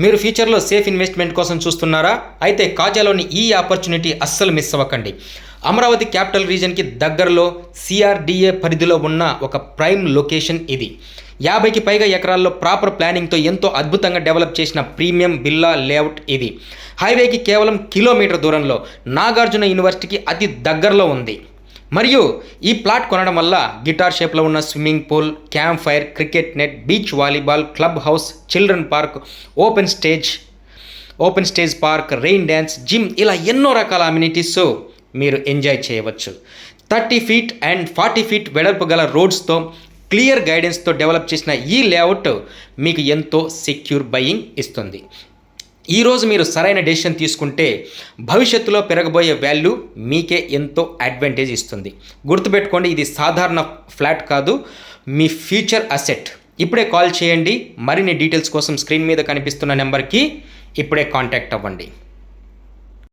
మీరు ఫ్యూచర్లో safe investment కోసం చూస్తున్నారా? అయితే కాజాలోని ఈ ఆపర్చునిటీ అస్సలు మిస్ అవ్వకండి. అమరావతి క్యాపిటల్ రీజన్కి దగ్గరలో సిఆర్డిఏ పరిధిలో ఉన్న ఒక ప్రైమ్ లొకేషన్ ఇది. 50కి పైగా ఎకరాల్లో ప్రాపర్ ప్లానింగ్తో ఎంతో అద్భుతంగా డెవలప్ చేసిన ప్రీమియం బిల్లా లేఅవుట్ ఇది. హైవేకి కేవలం కిలోమీటర్ దూరంలో, నాగార్జున యూనివర్సిటీకి అతి దగ్గరలో ఉంది. మరియు ఈ ప్లాట్ కొనడం వల్ల గిటార్ షేప్లో ఉన్న swimming pool, camp fire, cricket net, beach volleyball, club house, children park, open stage park, rain dance, gym, ఇలా ఎన్నో రకాల అమ్యూనిటీస్ మీరు ఎంజాయ్ చేయవచ్చు. 30 ఫీట్ అండ్ 40 ఫీట్ వెడల్పు గల రోడ్స్తో, క్లియర్ గైడెన్స్తో డెవలప్ చేసిన ఈ లేఅవుట్ మీకు ఎంతో సెక్యూర్ బయింగ్ ఇస్తుంది. ఈరోజు మీరు సరైన డెసిషన్ తీసుకుంటే భవిష్యత్తులో పెరగబోయే వాల్యూ మీకే ఎంతో అడ్వాంటేజ్ ఇస్తుంది. గుర్తుపెట్టుకోండి, ఇది సాధారణ ఫ్లాట్ కాదు, మీ ఫ్యూచర్ అసెట్. ఇప్పుడే కాల్ చేయండి. మరిన్ని డీటెయిల్స్ కోసం స్క్రీన్ మీద కనిపిస్తున్న నెంబర్కి ఇప్పుడే కాంటాక్ట్ అవ్వండి.